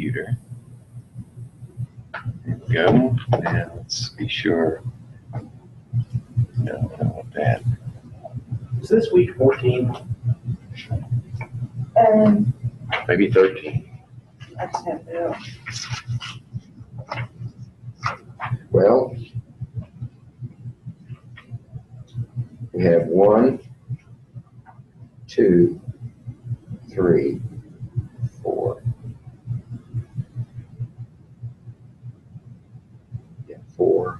computer. There we go. Now let's be sure. No, I don't want that. Is this week 14? Maybe 13. I just have to. Well, we have 1, 2, 3, 4. Yeah, 4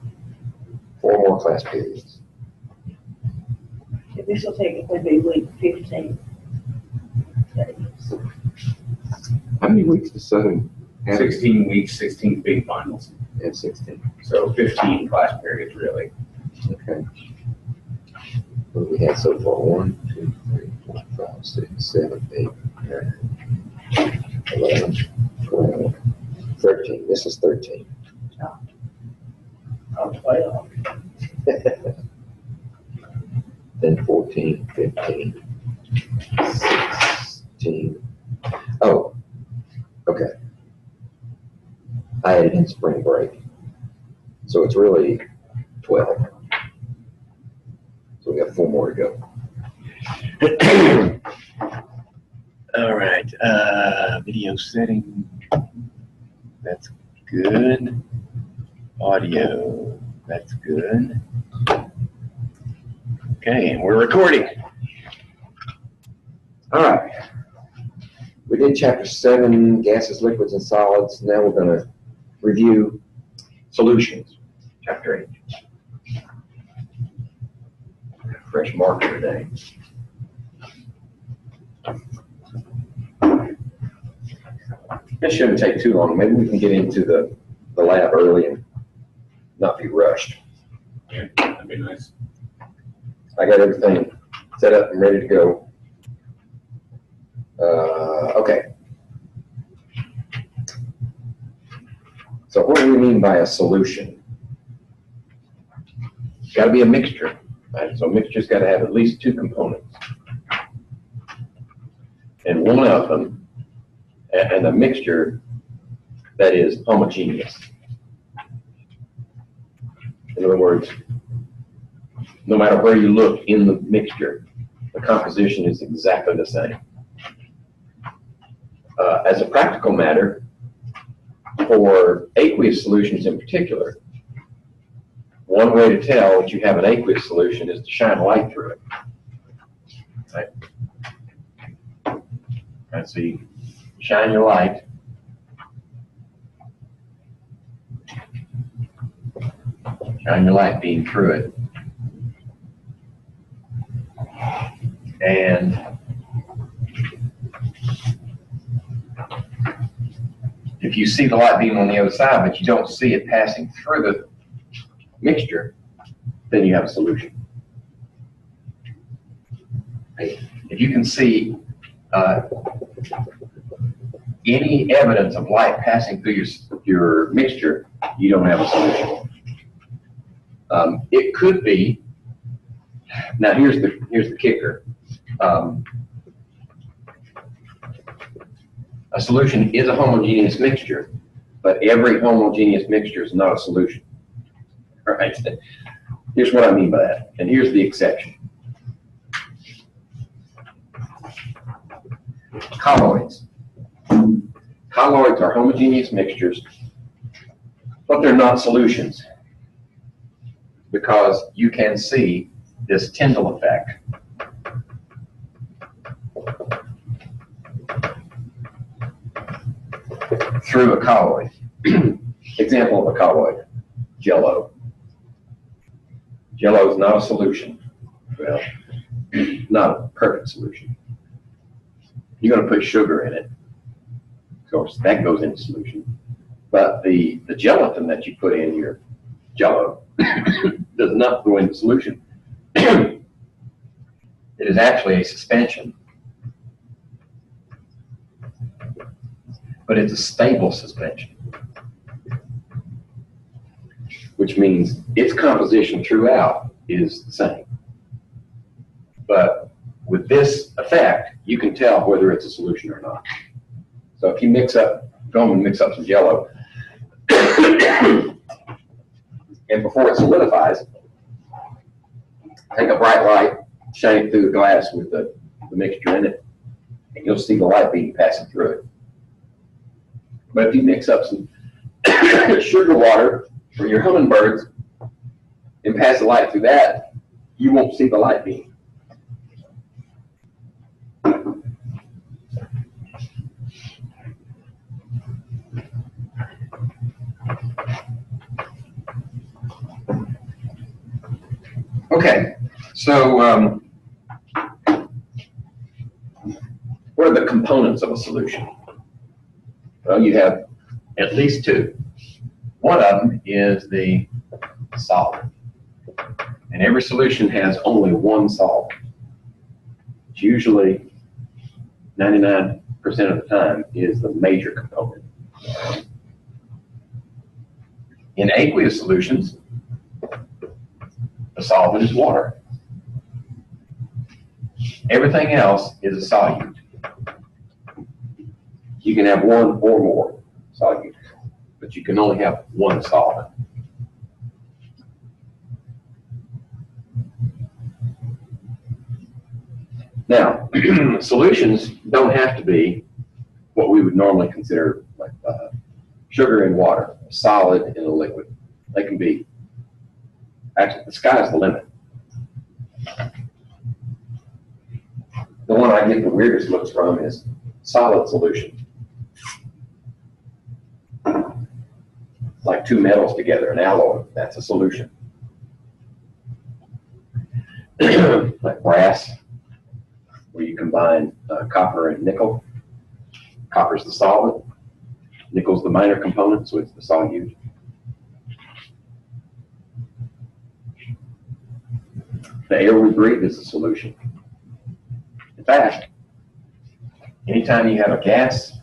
more class periods. This will technically be week 15. How many weeks does Southern have? 16 weeks, 16 big finals. Yeah, 16. So 15 class periods, really. Okay. What do we have so far? 1, 2, 3, 4, 5, 6, 7, 8, 9, 11, 12, 13. This is 13. Oh, 12. Then 14, 15, 16. Oh, okay. I added in spring break. So it's really 12. So we got 4 more to go. All right, video setting, that's good. Audio, that's good. Okay, and we're recording. All right. We did chapter 7, gases, liquids, and solids. Now we're going to review solutions, chapter 8. Fresh marker today. This shouldn't take too long. Maybe we can get into the lab early and not be rushed. Yeah, that'd be nice. I got everything set up and ready to go. Okay. So what do we mean by a solution? It's got to be a mixture. Right? So a mixture's got to have at least 2 components. And one of them, and a mixture that is homogeneous. In other words, no matter where you look in the mixture, the composition is exactly the same. As a practical matter, for aqueous solutions in particular, one way to tell that you have an aqueous solution is to shine light through it. Right, so you shine your light. Shine your light beam through it. And if you see the light beam on the other side, but you don't see it passing through the mixture, then you have a solution. If you can see any evidence of light passing through your mixture, you don't have a solution. It could be. Now here's the kicker. A solution is a homogeneous mixture, but every homogeneous mixture is not a solution. All right. Here's what I mean by that, and here's the exception. Colloids. Colloids are homogeneous mixtures, but they're not solutions because you can see this Tyndall effect. Through a colloid. Example of a colloid, Jello. Jello is not a solution. Well, not a perfect solution. You're going to put sugar in it. Of course, that goes into solution. But the gelatin that you put in your Jello does not go into solution. It is actually a suspension. But it's a stable suspension, which means its composition throughout is the same. But with this effect, you can tell whether it's a solution or not. So if you mix up go home and mix up some Jello. And before it solidifies, take a bright light, shine it through the glass with the mixture in it, and you'll see the light beam passing through it. But if you mix up some sugar water for your hummingbirds and pass the light through that, you won't see the light beam. Okay, so what are the components of a solution? Well, you have at least two. One of them is the solvent. And every solution has only one solvent. It's usually 99% of the time is the major component. In aqueous solutions, the solvent is water. Everything else is a solute. You can have one or more solutes, but you can only have one solvent. Now, solutions don't have to be what we would normally consider like sugar and water, a solid and a liquid. They can be, actually, the sky's the limit. The one I get the weirdest looks from is solid solution. Like two metals together, an alloy, that's a solution. Like brass, where you combine copper and nickel. Copper's the solvent, nickel's the minor component, so it's the solute. The air we breathe is a solution. In fact, anytime you have a gas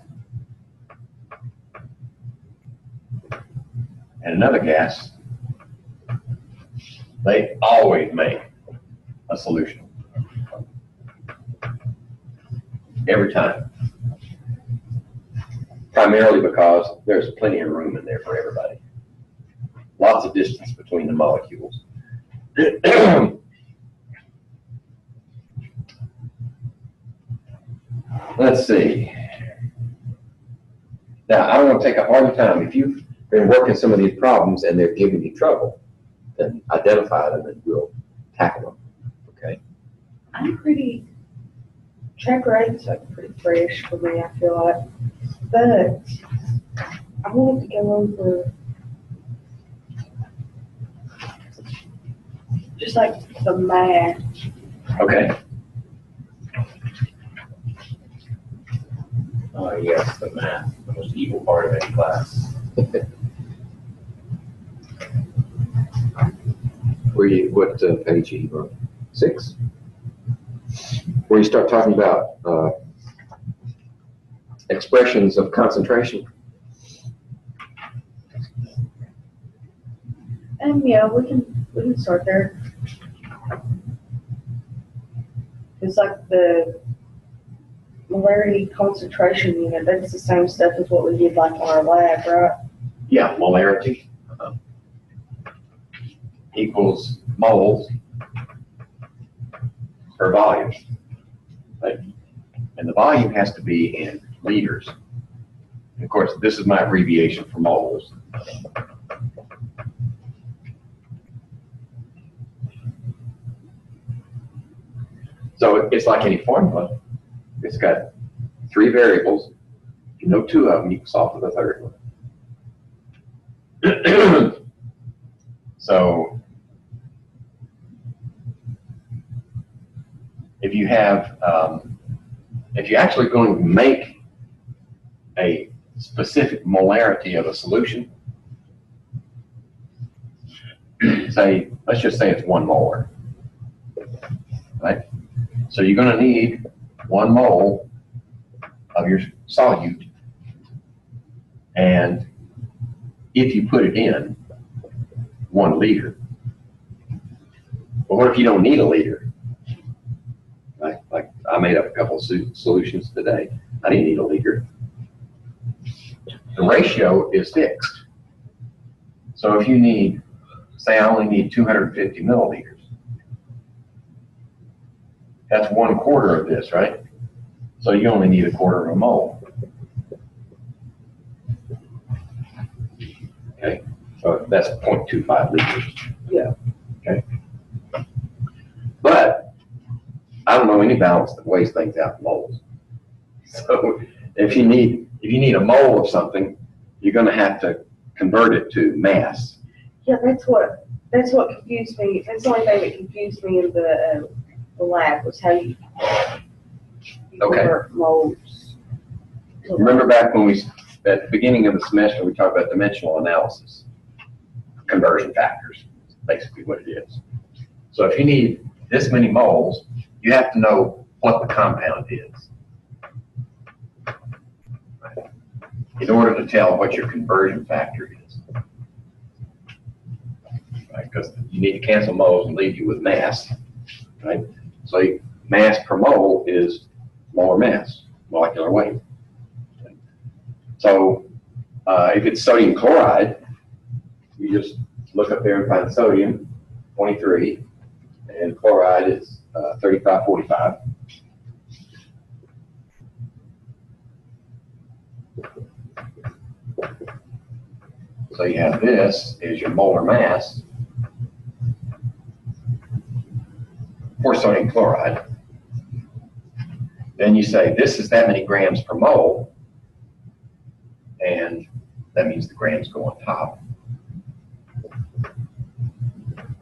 and another gas, they always make a solution. Every time. Primarily because there's plenty of room in there for everybody. Lots of distance between the molecules. Let's see. Now, I don't want to take up all your time. If you've been working some of these problems and they're giving you trouble, then identify them and we'll tackle them. Okay? I'm pretty, chapter 8's like pretty fresh for me, I feel like. But I wanted to go over just like the math. Okay. Oh, yes, the math, the most evil part of any class. What page are you on? 6? Where you start talking about expressions of concentration. Yeah, we can start there. It's like the molarity concentration unit. That's the same stuff as what we did like in our lab, right? Yeah, molarity equals moles per volume. Right? And the volume has to be in liters. And of course, this is my abbreviation for moles. So it's like any formula. It's got 3 variables. If you know 2 of them, you can solve for the third one. So if you have, if you're actually going to make a specific molarity of a solution, say, let's just say it's 1 molar, right? So you're going to need 1 mole of your solute, and if you put it in 1 liter. But what if you don't need a liter? Right? Like I made up a couple of solutions today. I didn't need a liter. the ratio is fixed. So if you need, say I only need 250 milliliters, that's 1/4 of this, right? So you only need 1/4 of a mole. Okay, so that's 0.25 liters. Yeah. Okay. But I don't know any balance that weighs things out in moles. So if you need a mole of something, you're going to have to convert it to mass. Yeah, that's what confused me. That's the only thing that confused me in the lab was how you Okay. convert moles. Remember back when at the beginning of the semester, we talked about dimensional analysis, conversion factors, basically what it is. So if you need this many moles, you have to know what the compound is in order to tell what your conversion factor is. Right? Because you need to cancel moles and leave you with mass. Right? So mass per mole is molar mass, molecular weight. So if it's sodium chloride, you just look up there and find sodium, 23, and chloride is 3545. So you have this is your molar mass for sodium chloride. Then you say this is that many grams per mole, and that means the grams go on top.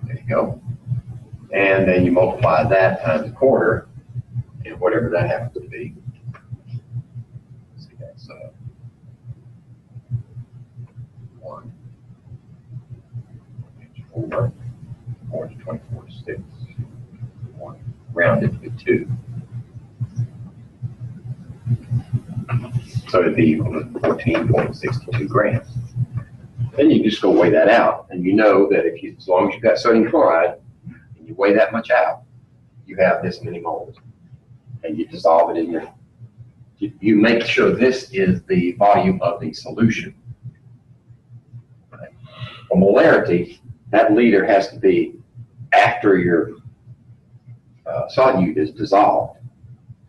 There you go. And then you multiply that times 1/4, and whatever that happens to be. So that's 1, 4, 4 to 24 to 6, 1, rounded to 2. So it'd be equal to 14.62 grams. Then you just go weigh that out, and you know that as long as you've got sodium chloride, and you weigh that much out, you have this many moles. And you dissolve it in you make sure this is the volume of the solution. Right? For molarity, that liter has to be after your solute is dissolved,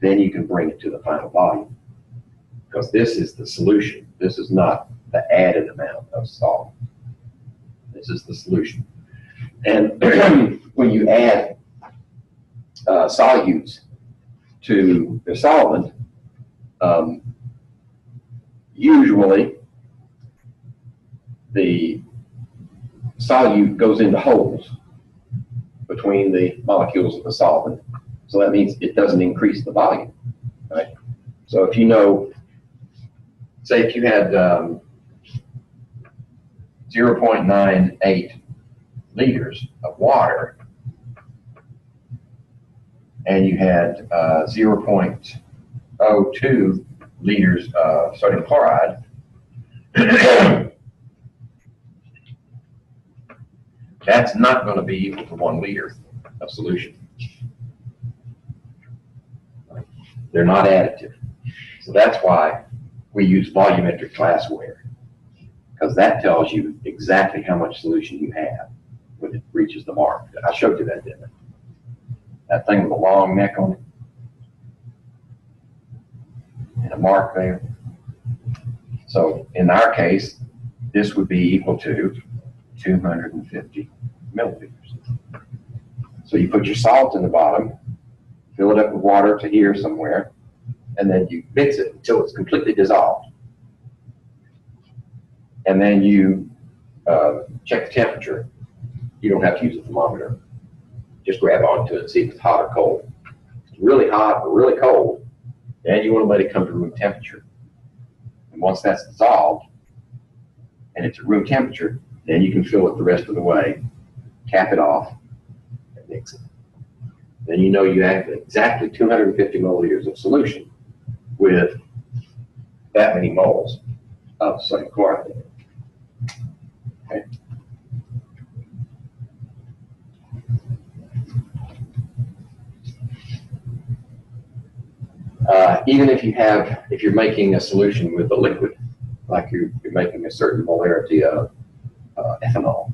then you can bring it to the final volume. Because this is the solution. This is not the added amount of salt. This is the solution. And when you add solutes to the solvent, usually the solute goes into holes between the molecules of the solvent. So that means it doesn't increase the volume, right? So if you know, say if you had 0.98 liters of water and you had 0.02 liters of sodium chloride, that's not going to be equal to 1 liter of solution. They're not additive. So that's why we use volumetric glassware, because that tells you exactly how much solution you have when it reaches the mark. I showed you that, didn't I? That thing with a long neck on it. And a mark there. So in our case, this would be equal to 250 milliliters. So you put your salt in the bottom, fill it up with water to here somewhere, and then you mix it until it's completely dissolved. And then you check the temperature. You don't have to use a thermometer. Just grab onto it and see if it's hot or cold. If it's really hot or really cold, then you want to let it come to room temperature. And once that's dissolved, and it's at room temperature, then you can fill it the rest of the way, cap it off, and mix it. Then you know you have exactly 250 milliliters of solution with that many moles of sodium chloride. Okay. Even if you're making a solution with a liquid, like you're making a certain molarity of ethanol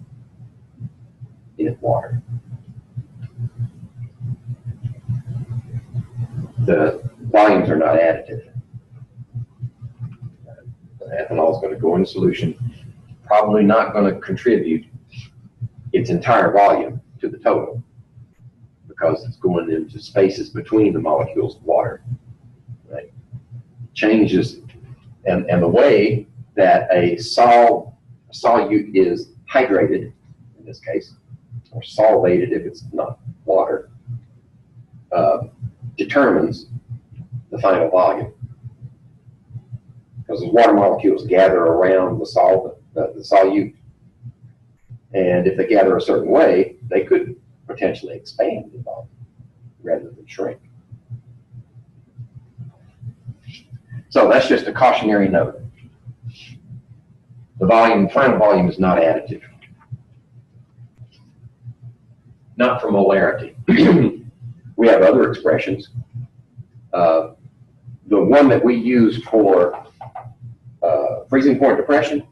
in water. The volumes are not additive. The ethanol is going to go in solution, probably not going to contribute its entire volume to the total because it's going into spaces between the molecules of water. Right? Changes, and the way that a solute is hydrated, in this case, or solvated if it's not water, determines the final volume. Because the water molecules gather around the solvent, the solute, and if they gather a certain way, they could potentially expand in volume rather than shrink. So that's just a cautionary note. The final volume is not additive. Not for molarity. We have other expressions. The one that we used for freezing point depression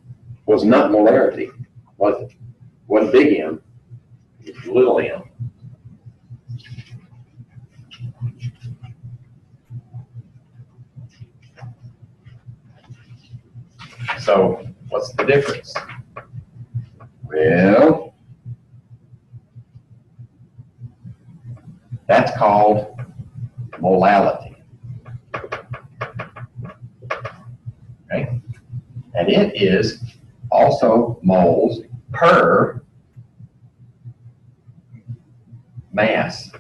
was not molarity, was it? Wasn't big M, it was little m. So what's the difference? Well, that's called molality. Okay? And it is also moles per mass.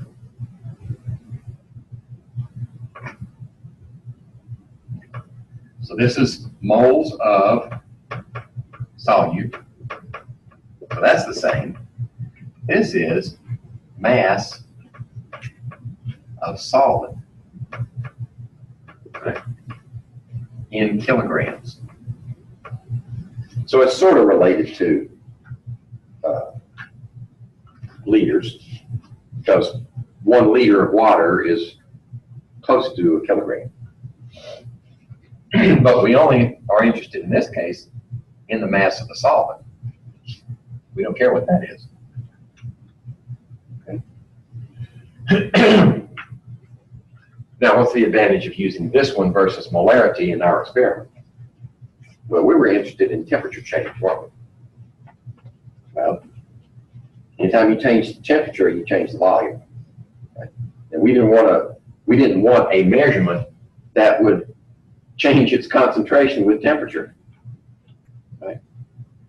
So this is moles of solute. So that's the same. This is mass of solvent, okay, in kilograms. So it's sort of related to liters, because 1 liter of water is close to a kilogram. But we only are interested in this case in the mass of the solvent. We don't care what that is. Okay. Now, what's the advantage of using this one versus molarity in our experiment? Well, we were interested in temperature change, weren't we? Well, anytime you change the temperature, you change the volume. Right? And we didn't want a measurement that would change its concentration with temperature. Right?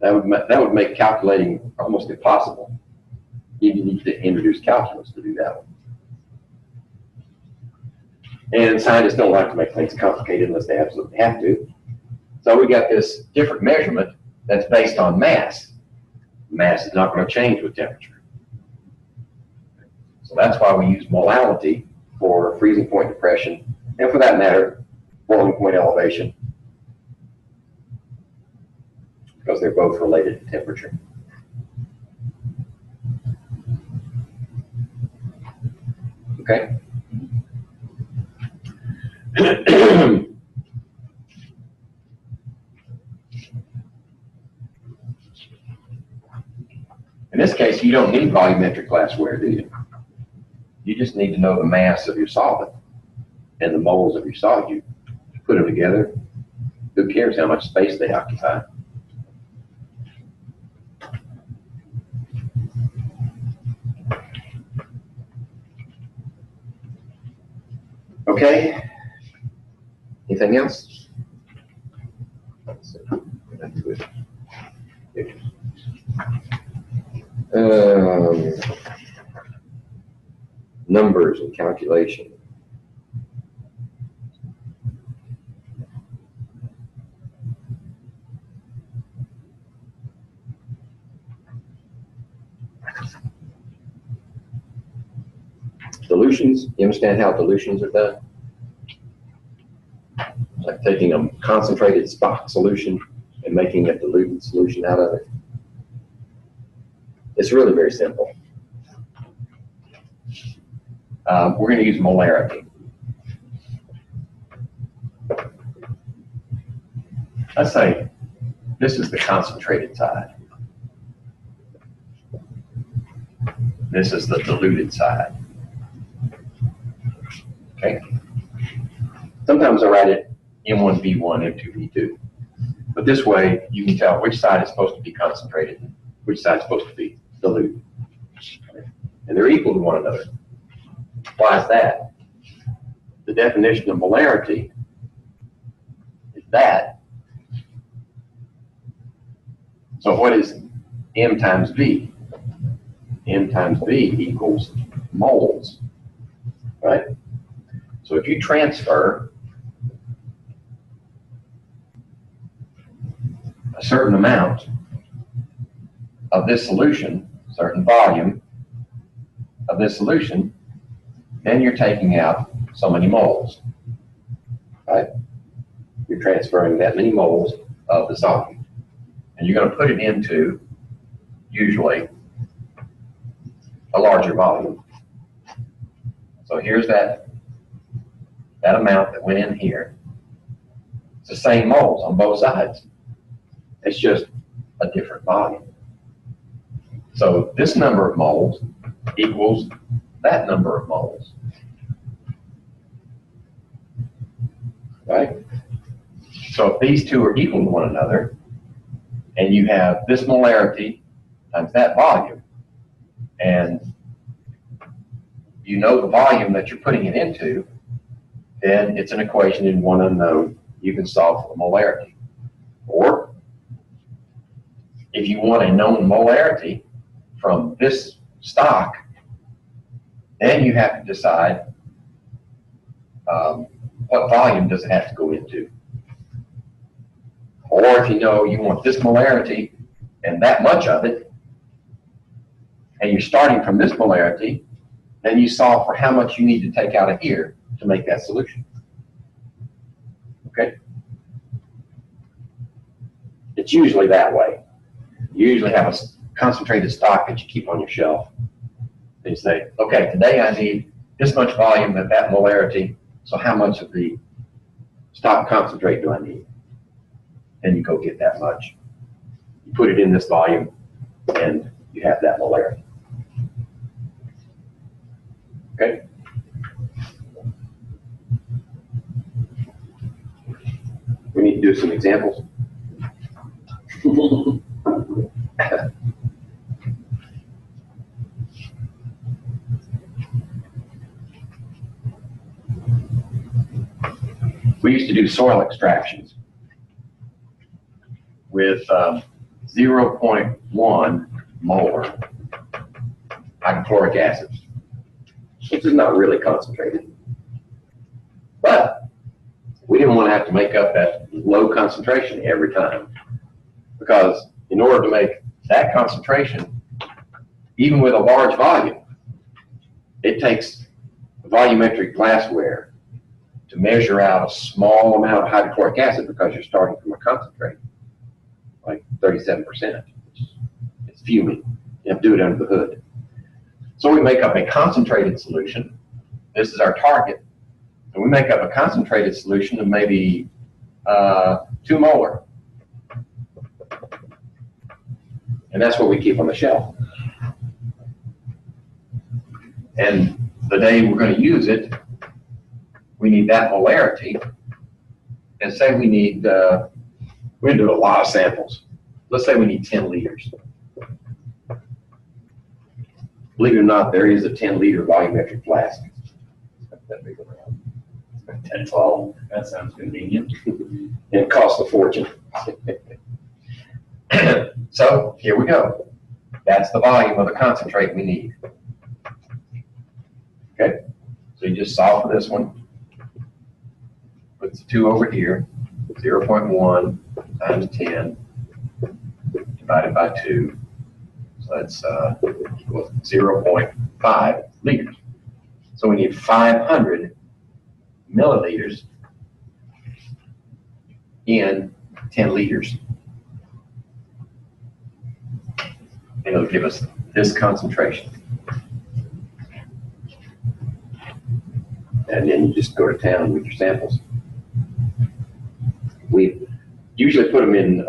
That would make calculating almost impossible. You need to introduce calculus to do that one. And scientists don't like to make things complicated unless they absolutely have to. So we got this different measurement that's based on mass. Mass is not going to change with temperature. So that's why we use molality for freezing point depression, and for that matter, boiling point elevation, because they're both related to temperature. Okay? In this case, you don't need volumetric glassware, do you? You just need to know the mass of your solvent and the moles of your solute. Put them together. Who cares how much space they occupy? Okay. Anything else? Numbers and calculation. Dilutions, you understand how dilutions are done? It's like taking a concentrated Spock solution and making a diluted solution out of it. It's really very simple. We're going to use molarity. let's say this is the concentrated side. This is the diluted side. Okay. Sometimes I write it M1V1, M2V2. But this way, you can tell which side is supposed to be concentrated and which side is supposed to be diluted. And they're equal to one another. Why is that? The definition of molarity is that. So what is M times V? M times V equals moles, right? So if you transfer a certain amount of this solution, certain volume of this solution, then you're taking out so many moles, right? You're transferring that many moles of the solvent. And you're going to put it into, usually, a larger volume. So here's that amount that went in here. It's the same moles on both sides. It's just a different volume. So this number of moles equals that number of moles. Right? So if these two are equal to one another, and you have this molarity times that volume, and you know the volume that you're putting it into, then it's an equation in one unknown. You can solve for the molarity. Or if you want a known molarity from this stock, then you have to decide what volume does it have to go into. Or if you know you want this molarity and that much of it, and you're starting from this molarity, then you solve for how much you need to take out of here to make that solution. Okay? It's usually that way. You usually have a concentrated stock that you keep on your shelf. And you say, okay, today I need this much volume at that molarity, so how much of the stock concentrate do I need? And you go get that much. You put it in this volume, and you have that molarity. Okay? We need to do some examples. We used to do soil extractions with 0.1 molar hydrochloric acid, which is not really concentrated. But we didn't want to have to make up that low concentration every time, because in order to make that concentration, even with a large volume, it takes volumetric glassware to measure out a small amount of hydrochloric acid, because you're starting from a concentrate, like 37%. It's fuming. You have to do it under the hood. So we make up a concentrated solution. This is our target. And we make up a concentrated solution of maybe 2 molar. And that's what we keep on the shelf. And the day we're going to use it, we need that molarity. And say we need, we're going to do a lot of samples. Let's say we need 10 liters. Believe it or not, there is a 10-liter volumetric flask. That big around. That's all. That sounds convenient. And it costs a fortune. So here we go. That's the volume of the concentrate we need. Okay, so you just solve for this one. Put the 2 over here. 0.1 times 10 divided by 2. So that's equals 0.5 liters. So we need 500 milliliters in 10 liters. And it'll give us this concentration. And then you just go to town with your samples. usually put them in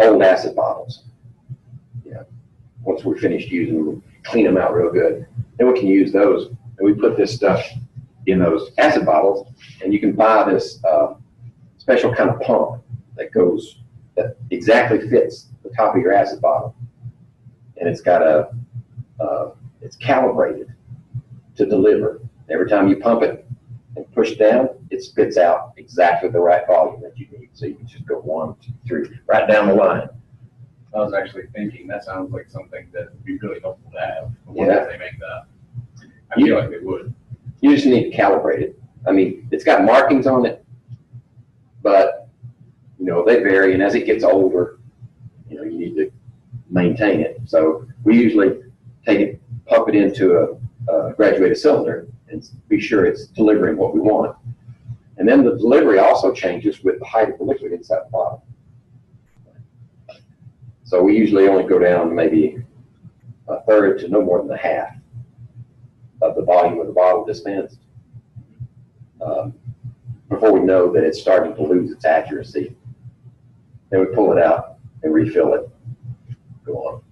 old acid bottles. Yeah. Once we're finished using them, clean them out real good. Then we can use those, and we put this stuff in those acid bottles, and you can buy this special kind of pump that exactly fits the top of your acid bottle, and it's got it's calibrated to deliver. Every time you pump it and push down, it spits out exactly the right volume that you need. So you can just go 1, 2, 3, right down the line. I was actually thinking, that sounds like something that would be really helpful to have. I Yeah. wonder if they make that. I feel like they would. You just need to calibrate it. I mean, it's got markings on it, but they vary, and as it gets older, you need to maintain it. So we usually pump it into a graduated cylinder and be sure it's delivering what we want. And then the delivery also changes with the height of the liquid inside the bottle. So we usually only go down maybe a third to no more than a half of the volume of the bottle dispensed before we know that it's starting to lose its accuracy. Then we pull it out and refill it. Go on.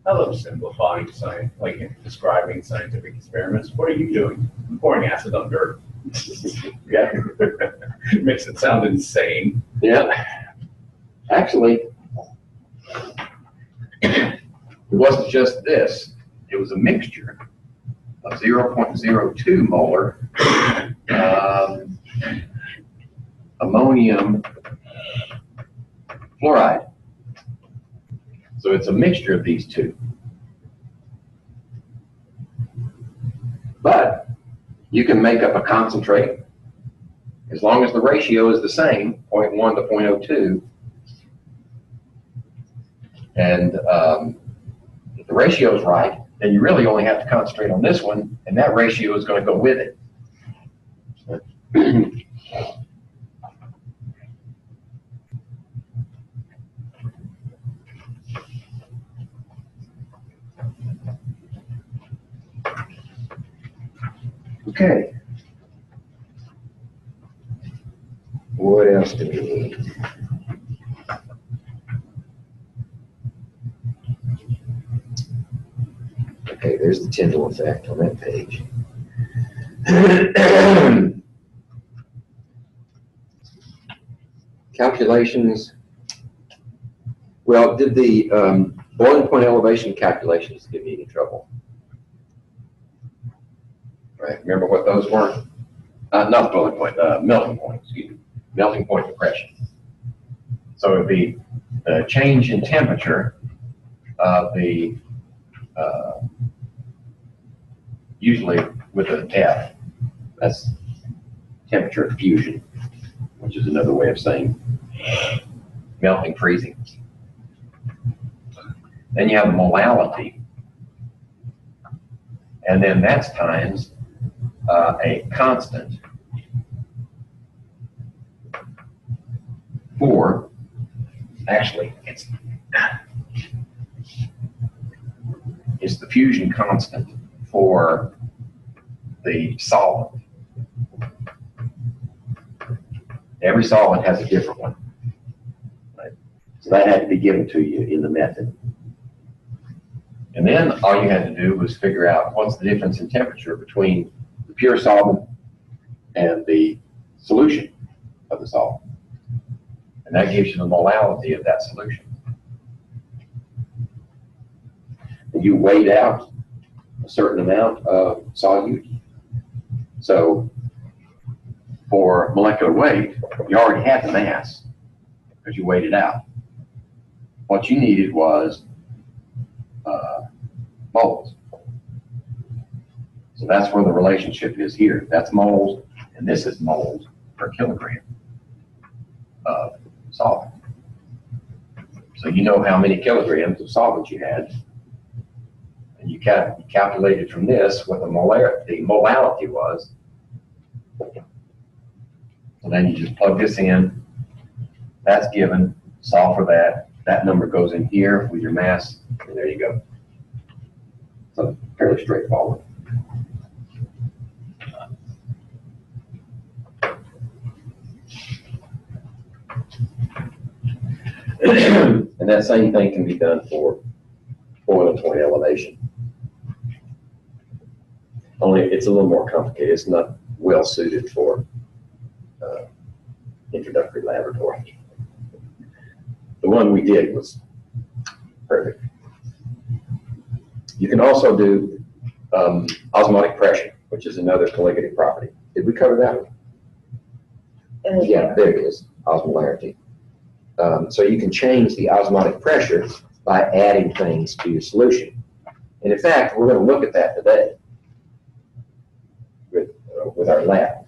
I love simplifying science, like describing scientific experiments. What are you doing? I'm pouring acid on dirt. Yeah. It makes it sound insane. Yeah. Actually, it wasn't just this. It was a mixture of 0.02 molar ammonium fluoride. So it's a mixture of these two. But you can make up a concentrate as long as the ratio is the same, 0.1 to 0.02. And if the ratio is right, then you really only have to concentrate on this one, and that ratio is going to go with it. Okay. What else do we need? Okay, there's the Tyndall effect on that page. Calculations. Well, did the boiling point elevation calculations give you any trouble? Right, remember what those were? Not boiling point, melting point, excuse me. Melting point depression. So it would be the change in temperature of the, usually with an F, that's temperature of fusion, which is another way of saying melting, freezing. Then you have molality, and then that's times a constant for, actually, it's the fusion constant for the solvent. Every solvent has a different one. Right? So that had to be given to you in the method. And then all you had to do was figure out what's the difference in temperature between the pure solvent and the solution of the solvent. And that gives you the molality of that solution. And you weighed out a certain amount of solute. So for molecular weight, you already had the mass because you weighed it out. What you needed was moles. So that's where the relationship is here. That's moles, and this is moles per kilogram of solvent. So you know how many kilograms of solvent you had, and you calculated from this what the molality was. So then you just plug this in. That's given. Solve for that. That number goes in here with your mass, and there you go. So fairly straightforward. And that same thing can be done for boiling point elevation. Only it's a little more complicated. It's not well suited for introductory laboratory. The one we did was perfect. You can also do osmotic pressure, which is another colligative property. Did we cover that one? Yeah, there it is, osmolarity. So you can change the osmotic pressure by adding things to your solution. And in fact, we're going to look at that today with our lab.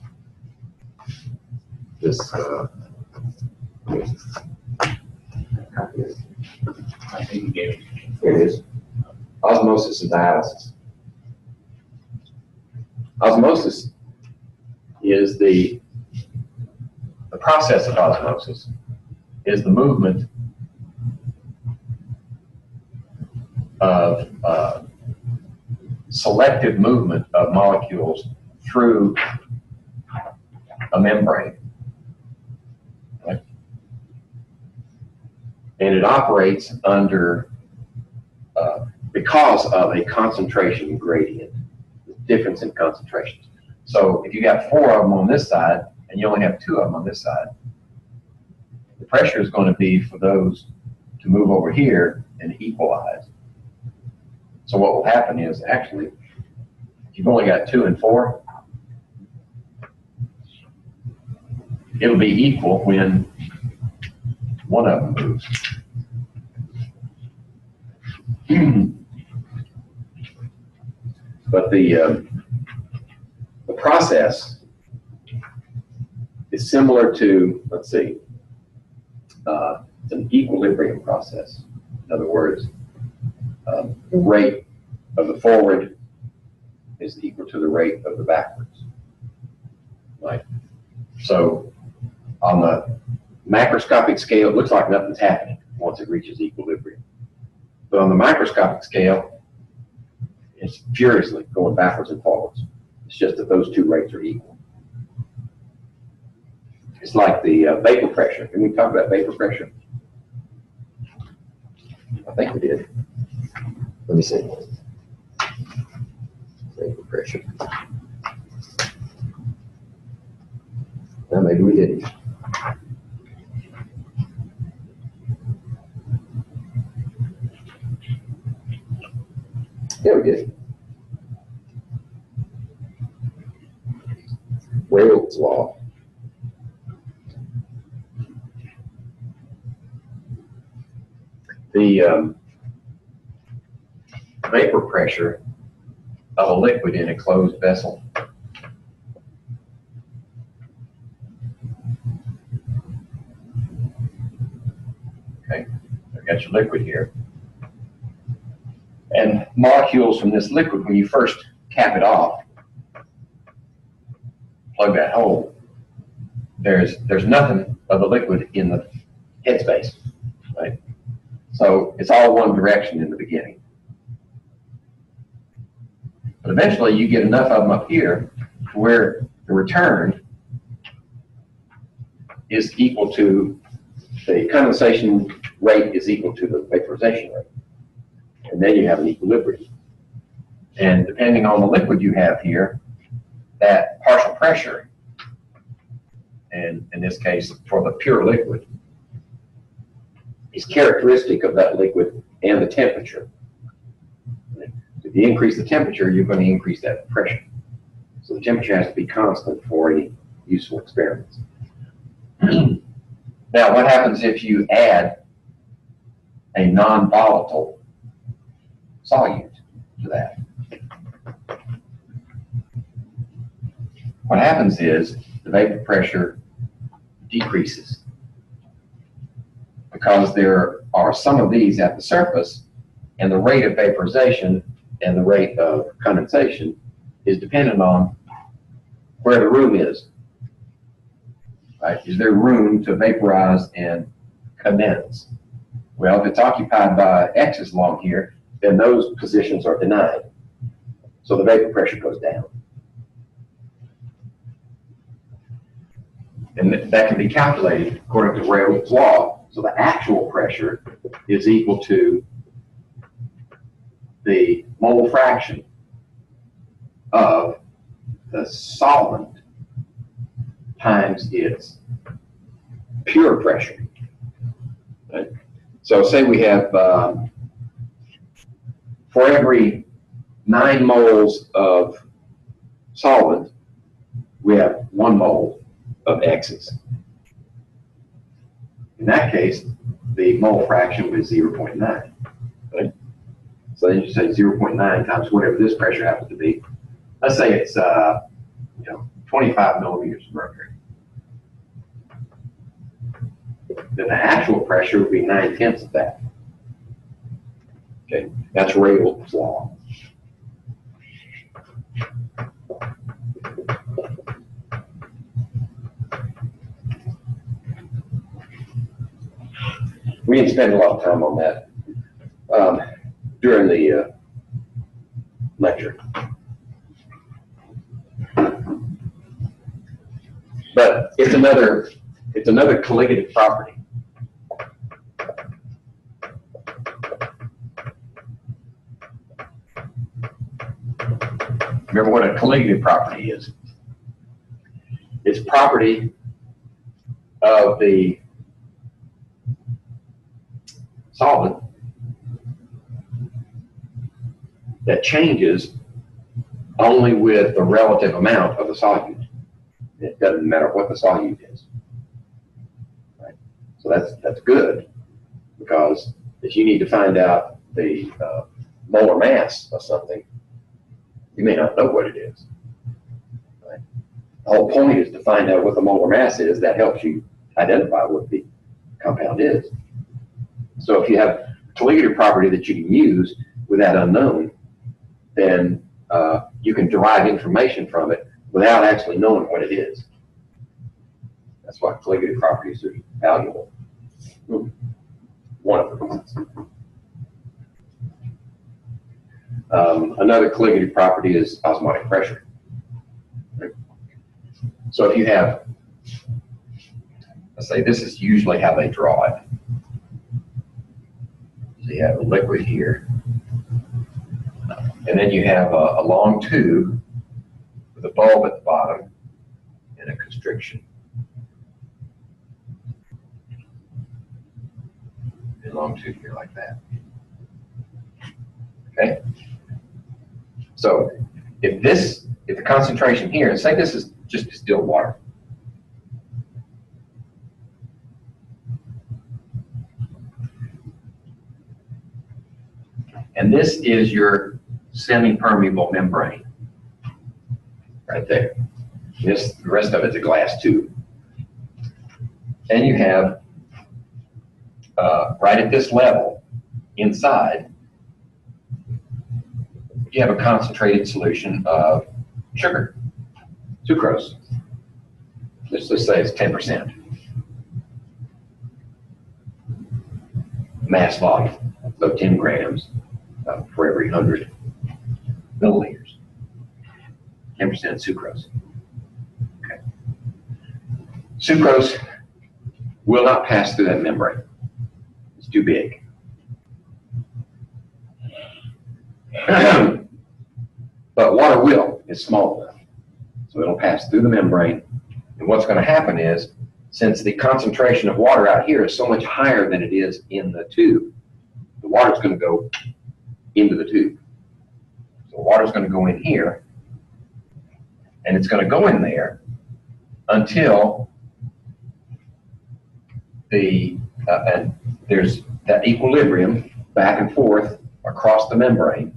This I think you gave it. here it is. Osmosis and dialysis. Osmosis is the process of osmosis is the movement of selective movement of molecules through a membrane. Right? And it operates under because of a concentration gradient, difference in concentrations. So if you got 4 of them on this side and you only have 2 of them on this side, the pressure is going to be for those to move over here and equalize. So what will happen is actually, if you've only got 2 and 4, it'll be equal when one of them moves. But the process is similar to, let's see, it's an equilibrium process. In other words, the rate of the forward is equal to the rate of the backwards. Right? So on the macroscopic scale, it looks like nothing's happening once it reaches equilibrium. But on the microscopic scale, it's furiously going backwards and forwards. It's just that those 2 rates are equal. It's like the vapor pressure. Can we talk about vapor pressure? I think we did. Let me see. Vapor pressure. Well, maybe we didn't. Yeah, we did. Rail's law. The vapor pressure of a liquid in a closed vessel okay, I've got your liquid here. And molecules from this liquid, when you first cap it off, plug that hole, there's nothing of the liquid in the headspace, right? So it's all one direction in the beginning. But eventually you get enough of them up here to where the return is equal to, the condensation rate is equal to the vaporization rate. And then you have an equilibrium. And depending on the liquid you have here, that partial pressure, and in this case for the pure liquid, is characteristic of that liquid and the temperature. If you increase the temperature, you're going to increase that pressure. So the temperature has to be constant for any useful experiments. Now, what happens if you add a non-volatile solute to that? What happens is the vapor pressure decreases because there are some of these at the surface, and the rate of vaporization and the rate of condensation is dependent on where the room is. Right? Is there room to vaporize and condense? Well, if it's occupied by X's along here, then those positions are denied. So the vapor pressure goes down. And that can be calculated according to Rayo's law. So the actual pressure is equal to the mole fraction of the solvent times its pure pressure. Right? So say we have, for every 9 moles of solvent, we have 1 mole of X's. In that case, the mole fraction was 0.9. Right? So then you say 0.9 times whatever this pressure happens to be. Let's say it's 25 millimeters of mercury. Then the actual pressure would be 9/10 of that. Okay, that's Rayo's law. We didn't spend a lot of time on that during the lecture. But it's another colligative property. Remember what a colligative property is. It's property of the solvent that changes only with the relative amount of the solute. It doesn't matter what the solute is. Right? So that's good, because if you need to find out the molar mass of something, you may not know what it is. Right? The whole point is to find out what the molar mass is. That helps you identify what the compound is. So if you have a colligative property that you can use with that unknown, then you can derive information from it without actually knowing what it is. That's why colligative properties are valuable. One of the reasons. Another colligative property is osmotic pressure. So if you have, let's say this is usually how they draw it. So you have a liquid here, and then you have a long tube with a bulb at the bottom and a constriction. A long tube here like that. Okay? So if the concentration here, say this is just distilled water. And this is your semi-permeable membrane, right there. The rest of it's a glass tube. And you have, right at this level, inside, you have a concentrated solution of sugar, sucrose. Let's just say it's 10%. Mass volume, so 10 grams for every 100 milliliters. 10% sucrose. Okay. Sucrose will not pass through that membrane. It's too big. But water will. It's small enough. So it'll pass through the membrane. And what's going to happen is, since the concentration of water out here is so much higher than it is in the tube, the water's going to go into the tube. So water's going to go in here, and it's going to go in there until and there's that equilibrium back and forth across the membrane.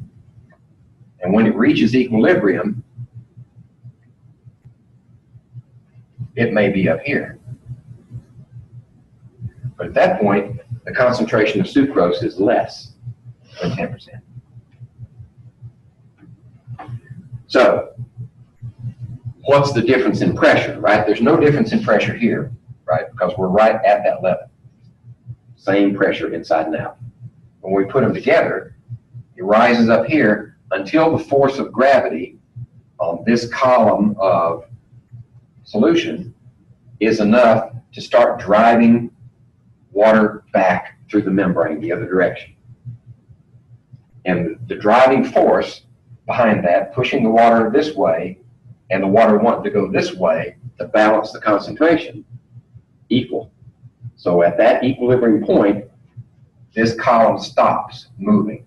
And when it reaches equilibrium, it may be up here. But at that point, the concentration of sucrose is less than 10%. So, what's the difference in pressure, right? There's no difference in pressure here, right? Because we're right at that level. Same pressure inside and out. When we put them together, it rises up here until the force of gravity on this column of solution is enough to start driving water back through the membrane the other direction. And the driving force behind that, pushing the water this way, and the water wanting to go this way to balance the concentration, equal. So at that equilibrium point, this column stops moving.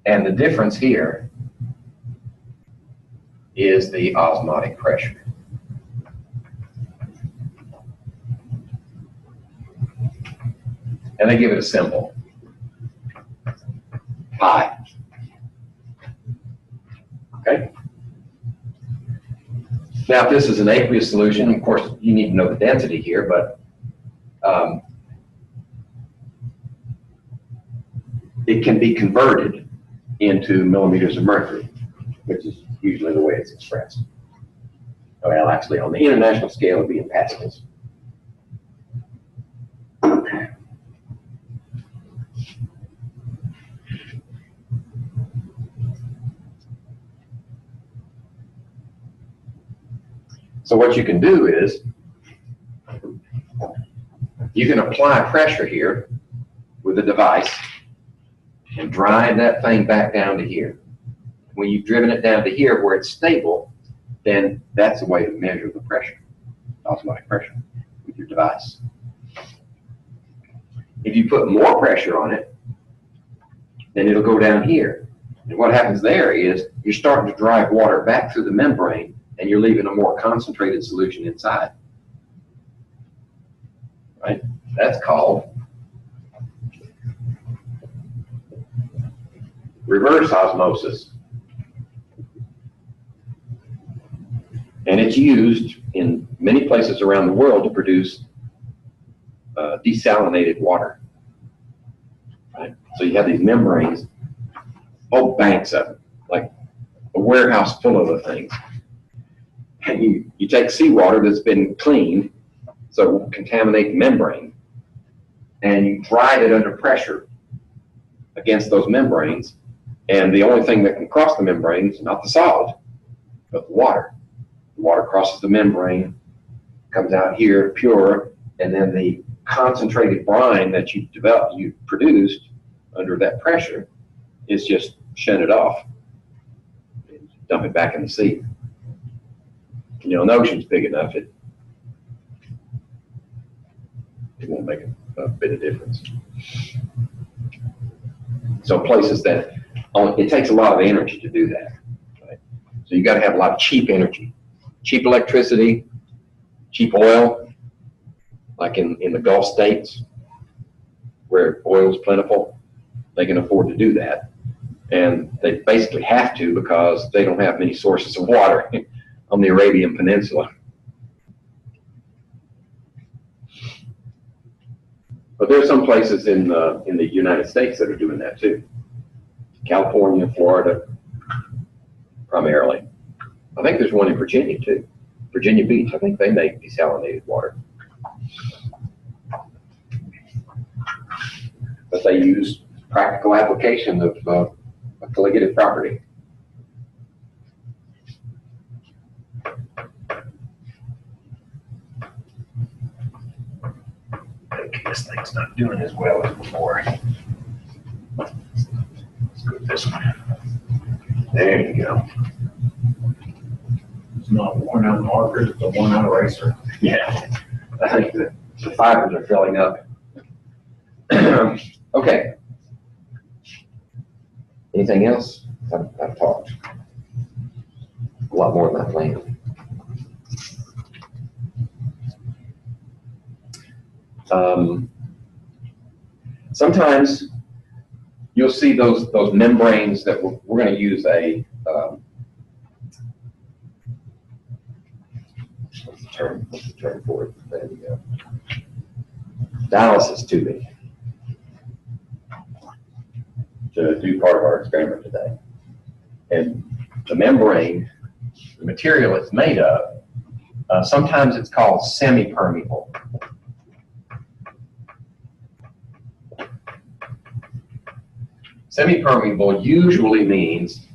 And the difference here is the osmotic pressure. And they give it a symbol, pi. Okay? Now, if this is an aqueous solution, of course, you need to know the density here, but it can be converted into millimeters of mercury, which is usually the way it's expressed. Well, actually, on the international scale, it would be in pascals. So what you can do is, you can apply pressure here with a device and drive that thing back down to here. When you've driven it down to here where it's stable, then that's the way to measure the pressure, osmotic pressure, with your device. If you put more pressure on it, then it'll go down here. And what happens there is you're starting to drive water back through the membrane and you're leaving a more concentrated solution inside. Right? That's called reverse osmosis. And it's used in many places around the world to produce desalinated water. Right? So you have these membranes, whole banks of them, like a warehouse full of the things. And you take seawater that's been cleaned, so it won't contaminate the membrane, and you drive it under pressure against those membranes, and the only thing that can cross the membrane is not the solid, but the water. The water crosses the membrane, comes out here pure, and then the concentrated brine that you produced under that pressure is just shunted off, dump it back in the sea. You know, an ocean's big enough, it won't make a bit of difference. So places that, it takes a lot of energy to do that. Right? So you got to have a lot of cheap energy. Cheap electricity, cheap oil, like in the Gulf states, where oil is plentiful, they can afford to do that. And they basically have to because they don't have many sources of water on the Arabian Peninsula. But there are some places in the United States that are doing that too. California, Florida, primarily. I think there's one in Virginia too. Virginia Beach, I think they make desalinated water. But they use practical application of a colligative property. This thing's not doing as well as before. Let's go this one. There you go. It's not a worn out marker, it's a worn out eraser. Yeah, I think the fibers are filling up. Okay. Anything else? I've talked a lot more than I planned. Sometimes you'll see those membranes that we're going to use a what's the term for it? There we go. Dialysis tubing to do part of our experiment today. And the membrane, the material it's made of, sometimes it's called semi-permeable. Semi-permeable usually means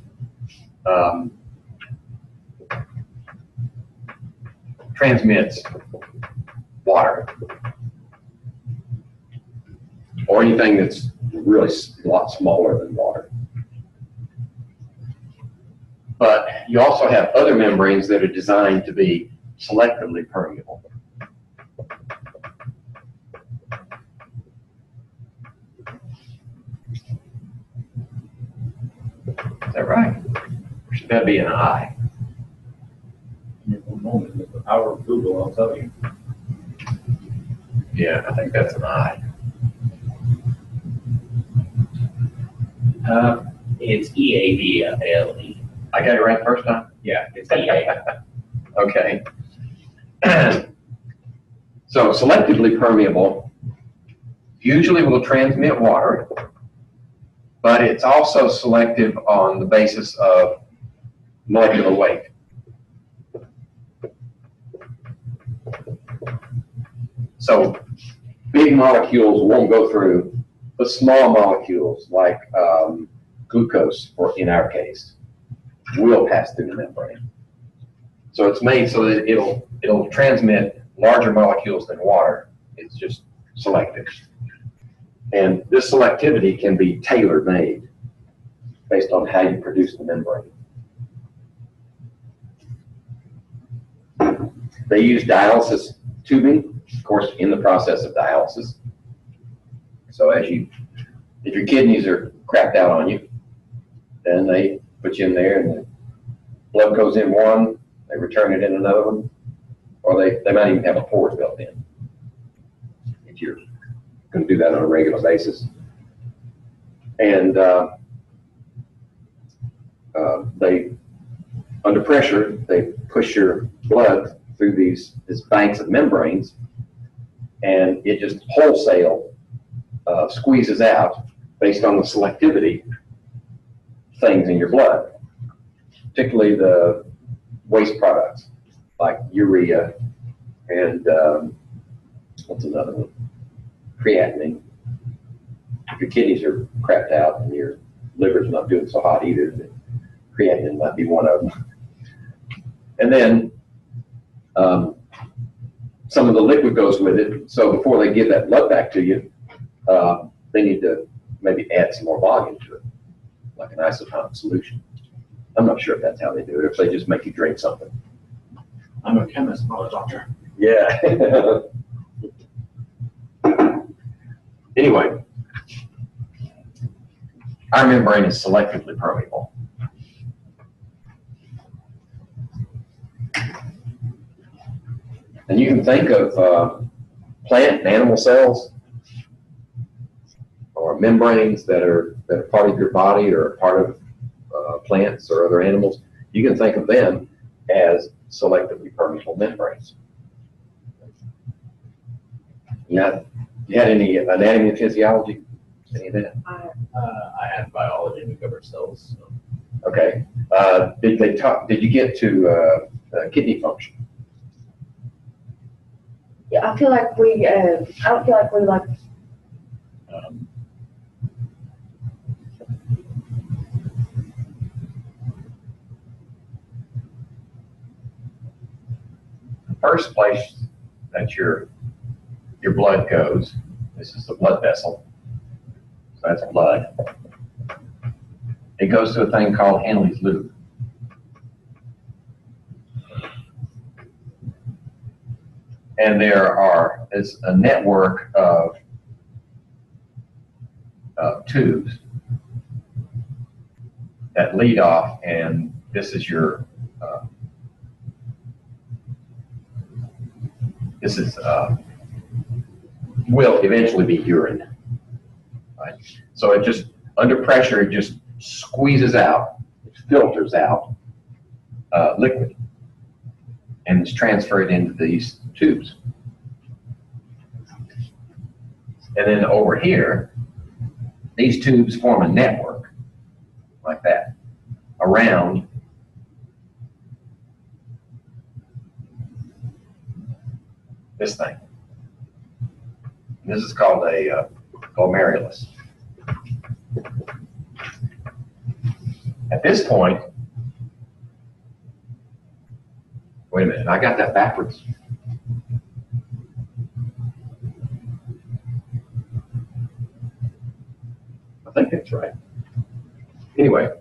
transmits water or anything that's really a lot smaller than water. But you also have other membranes that are designed to be selectively permeable. Is that right? Or should that be an I? In one moment, with the power of Google, I'll tell you. Yeah, I think that's an I. It's EAVLE. I got it right the first time? Yeah, It's EA. Okay. So selectively permeable usually will transmit water, but it's also selective on the basis of molecular weight. So big molecules won't go through, but small molecules like glucose, or in our case, will pass through the membrane. So it's made so that it'll transmit larger molecules than water. It's just selective. And this selectivity can be tailor-made based on how you produce the membrane. They use dialysis tubing, of course, in the process of dialysis. So if your kidneys are crapped out on you, then they put you in there and the blood goes in one, they return it in another one, or they might even have a port built in if you're going to do that on a regular basis. And under pressure, they push your blood through these banks of membranes, and it just wholesale squeezes out, based on the selectivity, things in your blood, particularly the waste products like urea and what's another one? Creatinine. If your kidneys are crapped out and your liver's not doing so hot either, then creatinine might be one of them. And then some of the liquid goes with it, so before they give that blood back to you, they need to maybe add some more volume to it, like an isotonic solution. I'm not sure if that's how they do it, or if they just make you drink something. I'm a chemist, not a doctor. Yeah. Anyway, our membrane is selectively permeable. And you can think of plant and animal cells, or membranes that are part of your body or part of plants or other animals. You can think of them as selectively permeable membranes. You had any anatomy and physiology? Any of that? I had biology and we covered cells. So. Okay. Did you get to kidney function? Yeah, I feel like we, I don't feel like we like, The first place that your blood goes, this is the blood vessel, so that's blood. It goes to a thing called Henle's loop. And there's a network of tubes that lead off, and this is your will eventually be urine, right? So it just, under pressure, it just squeezes out, it filters out liquid, and it's transferred into these tubes. And then over here, these tubes form a network like that around this thing. And this is called a glomerulus. At this point, Wait a minute, I got that backwards. I think that's right. Anyway,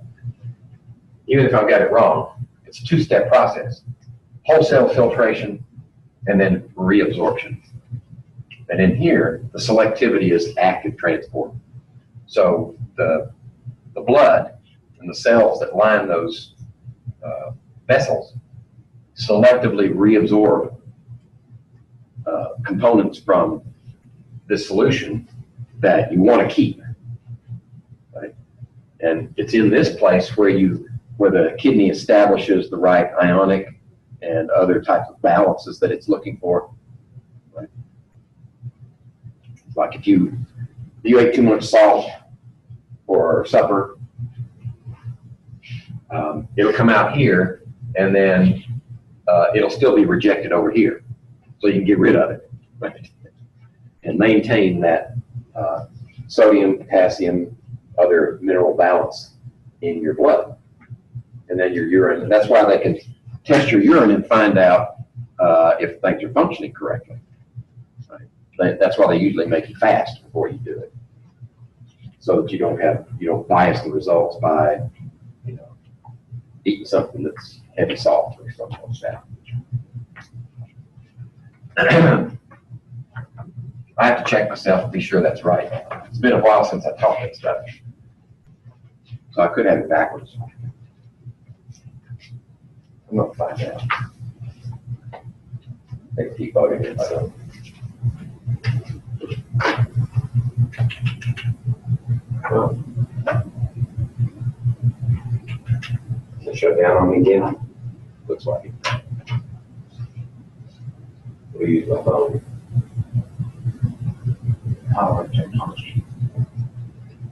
even if I've got it wrong, it's a two-step process. Wholesale filtration and then reabsorption. And in here, the selectivity is active transport. So the blood and the cells that line those vessels selectively reabsorb components from this solution that you want to keep. Right? And it's in this place where the kidney establishes the right ionic and other types of balances that it's looking for. Right? Like if you ate too much salt for supper, it'll come out here, and then it'll still be rejected over here. So you can get rid of it, right? And maintain that sodium, potassium, other mineral balance in your blood. And then your urine, that's why they can test your urine and find out if things are functioning correctly. Right? That's why they usually make you fast before you do it, so that you don't bias the results by, eating something that's heavy salt or something like that. I have to check myself to be sure that's right. It's been a while since I taught that stuff, so I could have it backwards. I'm gonna find out. They keep voting it, so. Well, shut down on me again. Looks like it. We use my phone. Power technology.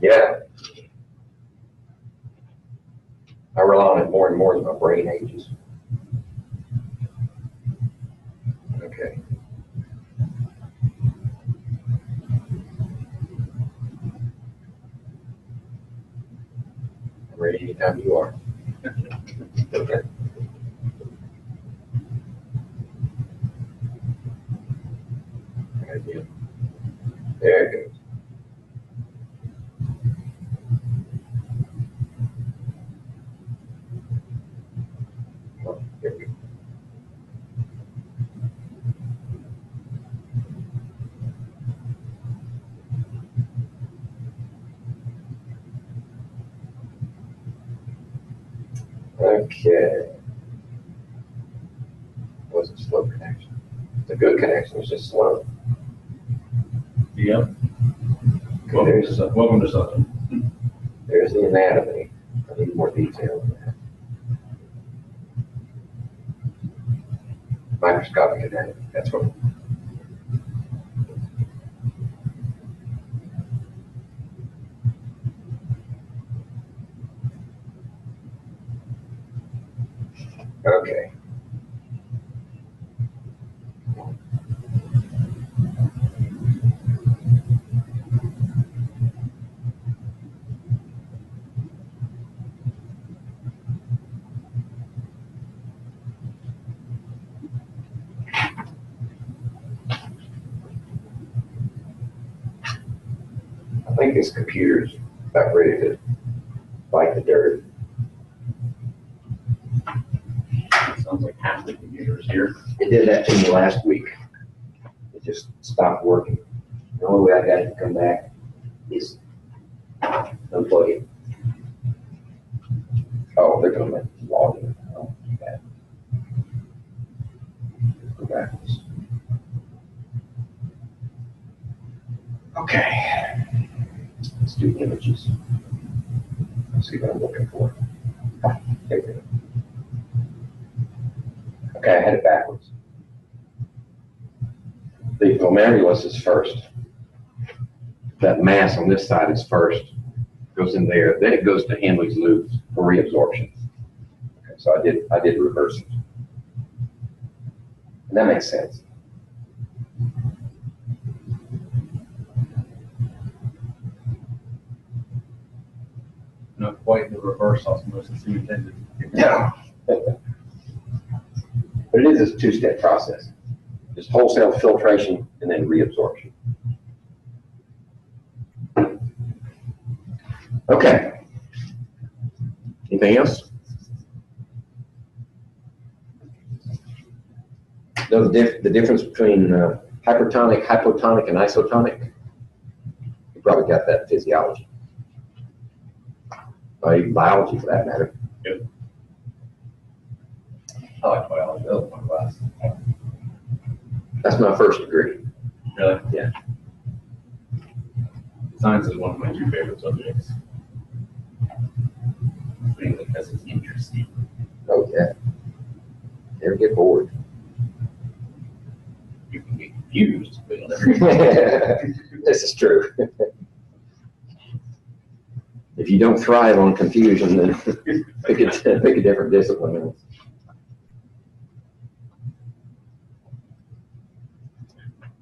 Yeah. I rely on it more and more as my brain ages. Okay. I'm ready anytime you are. Okay. There it goes. Oh, here we go. Okay. It was a slow connection. It's a good connection, it's just slow. Yep. Welcome to something. There's the anatomy. I need more detail on that. Microscopic anatomy, that's what. Okay. I think this computer's about ready to bite the dirt. Sounds like half the computers here. It did that to me last week. It just stopped working. The only way I got it to come back is unplug it. Oh, they're going to log in. Oh, bad. Go backwards. Okay. Let's do images. Let's see what I'm looking for. There we go. Okay, I had it backwards. The glomerulus is first. That mass on this side is first. Goes in there. Then it goes to Henle's loops for reabsorption. Okay, so I did reverse it. And that makes sense. Not quite the reverse osmosis you intended. No. But it is a two-step process. Just wholesale filtration and then reabsorption. Okay. Anything else? Know the difference between hypertonic, hypotonic, and isotonic? You probably got that in physiology. Or even biology for that matter. Yep. I like biology. That was my class. That's my first degree. Really? Yeah. Science is one of my two favorite subjects. Mainly because it's interesting. Oh, yeah. Never get bored. You can get confused, but you'll never get This is true. If you don't thrive on confusion, then pick a different discipline.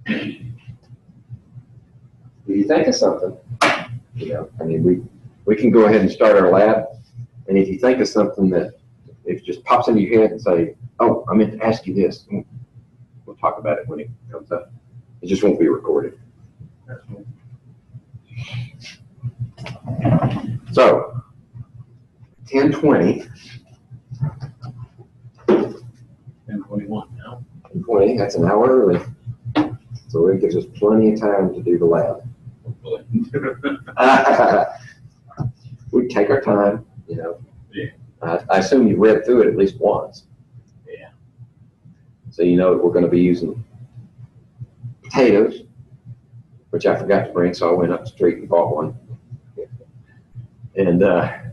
If you think of something, you know, I mean, we can go ahead and start our lab, and if you think of something that it just pops into your head and say, oh, I meant to ask you this, we'll talk about it when it comes up. It just won't be recorded. So, 10:20. 10:21 now. 10:20, that's an hour early. So it gives us plenty of time to do the lab. Hopefully. We take our time, you know. Yeah. I assume you read through it at least once. Yeah. So you know that we're going to be using potatoes, which I forgot to bring, so I went up the street and bought one. And the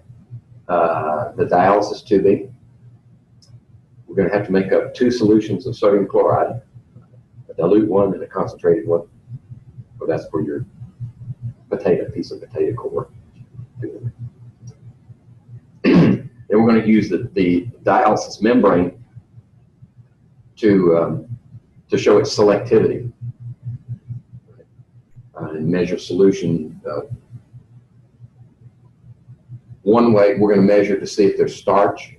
dialysis tubing. We're going to have to make up 2 solutions of sodium chloride, a dilute one and a concentrated one. So that's for your piece of potato core. Then we're going to use the dialysis membrane to show its selectivity and measure solution. One way we're going to measure to see if there's starch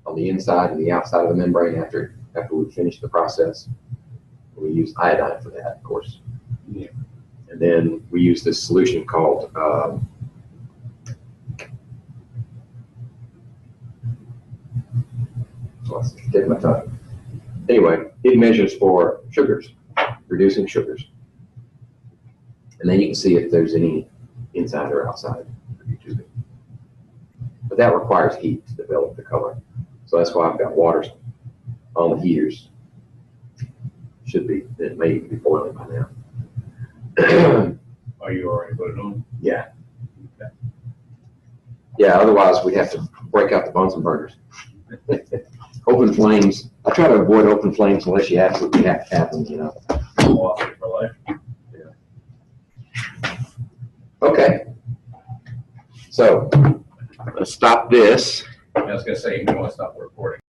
on the inside and the outside of the membrane after we finish the process. We use iodine for that, of course. Yeah. And then we use this solution called take my time. Anyway, it measures for sugars, reducing sugars. And then you can see if there's any inside or outside. But that requires heat to develop the color. So that's why I've got water on the heaters. It may even be boiling by now. Are you already put it on? Yeah. Okay. Yeah, otherwise we'd have to break out the Bunsen burners. Open flames. I try to avoid open flames unless you absolutely have to have them, you know. Lost it for life. Yeah. Okay. So let's stop this. I was gonna say, you don't want to stop the recording.